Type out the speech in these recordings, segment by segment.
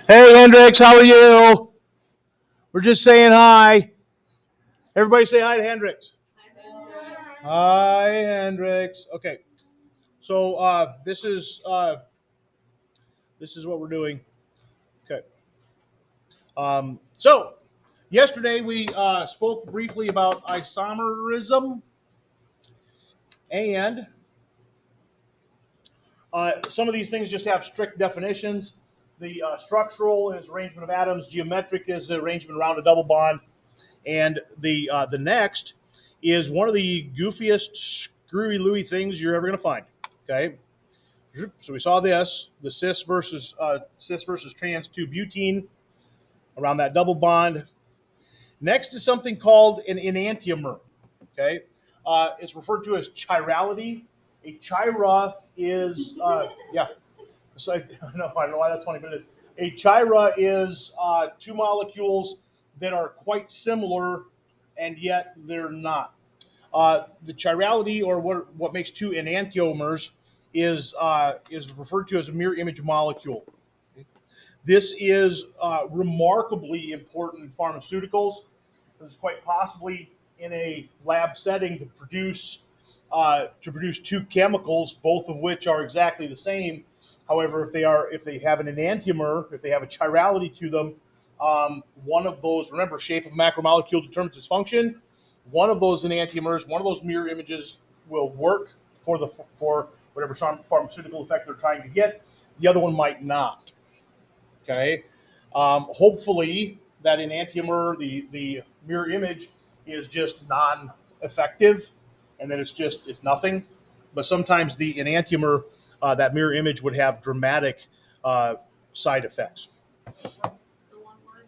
Hey, Hendricks, how are you? We're just saying hi. Everybody say hi to Hendricks. Hi, Hendricks. Okay, so this is what we're doing. Okay. So yesterday we spoke briefly about isomerism, and some of these things just have strict definitions. The structural is arrangement of atoms. Geometric is the arrangement around a double bond. And the next is one of the goofiest, screwy Louie things you're ever going to find. Okay, so we saw this: the cis versus trans 2 butene around that double bond. Next is something called an enantiomer. Okay, it's referred to as chirality. A chira is yeah. So I don't know why that's funny, but a chira is two molecules that are quite similar, and yet they're not. The chirality, or what makes two enantiomers, is referred to as a mirror image molecule. This is remarkably important in pharmaceuticals. This is quite possibly in a lab setting to produce two chemicals, both of which are exactly the same. However, if they have an enantiomer, if they have a chirality to them, one of those, remember, shape of macromolecule determines its function. One of those enantiomers, one of those mirror images, will work for whatever pharmaceutical effect they're trying to get. The other one might not. Okay. Hopefully, that enantiomer, the mirror image, is just non-effective, and then it's nothing. But sometimes the enantiomer, that mirror image, would have dramatic side effects. What's the one word?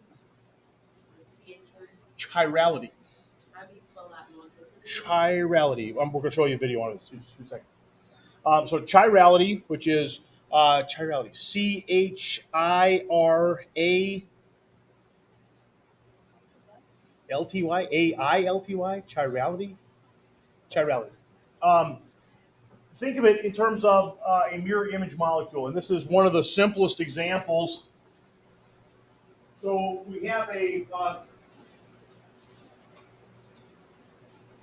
The CH word? Chirality. How do you spell that in one person? Chirality. We're going to show you a video on it in 2 seconds. So chirality, which is chirality, Chiralty, chirality. Um, think of it in terms of a mirror image molecule, and this is one of the simplest examples. So we have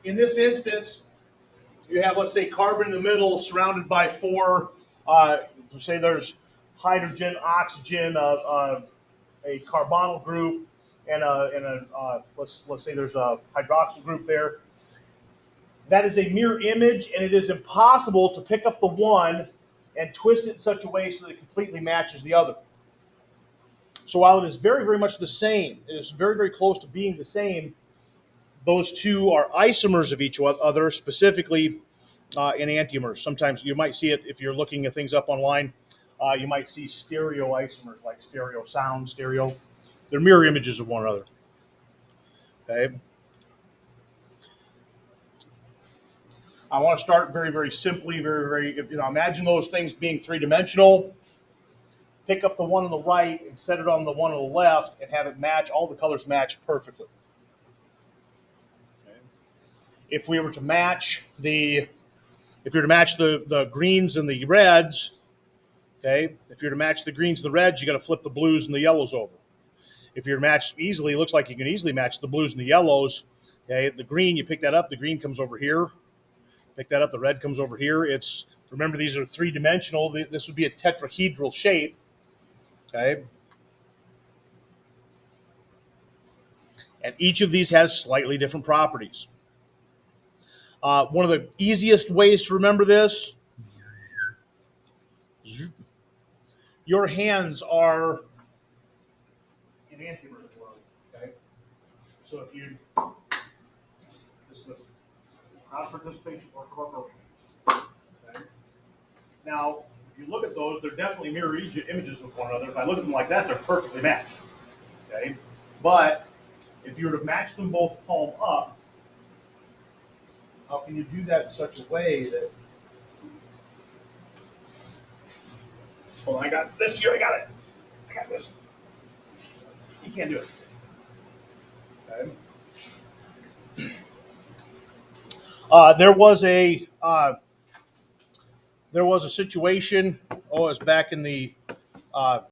in this instance, you have, let's say, carbon in the middle surrounded by four, say there's hydrogen, oxygen, a carbonyl group, and let's say there's a hydroxyl group there. That is a mirror image, and it is impossible to pick up the one and twist it in such a way so that it completely matches the other. So while it is very, very much the same, it is very, very close to being the same, those two are isomers of each other, specifically enantiomers. Sometimes you might see it if you're looking at things up online. You might see stereoisomers, like stereo sound, stereo. They're mirror images of one another. Okay. I want to start very, very simply, very, very, imagine those things being three-dimensional. Pick up the one on the right and set it on the one on the left and have it match, all the colors match perfectly. Okay. If we were to match the greens and the reds, okay, if you're to match the greens and the reds, you got to flip the blues and the yellows over. If you're matched easily, it looks like you can easily match the blues and the yellows. Okay, the green, you pick that up, the green comes over here. Pick that up, the red comes over here. Remember, these are three-dimensional. This would be a tetrahedral shape. Okay. And each of these has slightly different properties. One of the easiest ways to remember this, your hands are enantiomers. Okay. So if you, this is not participation or corporation. Okay. Now, if you look at those, they're definitely mirror images of one another. If I look at them like that, they're perfectly matched. Okay. But if you were to match them both palm up, how can you do that in such a way that? Well, I got this here. I got it. I got this. You can't do it. Okay. There was a situation. Oh, it was back in the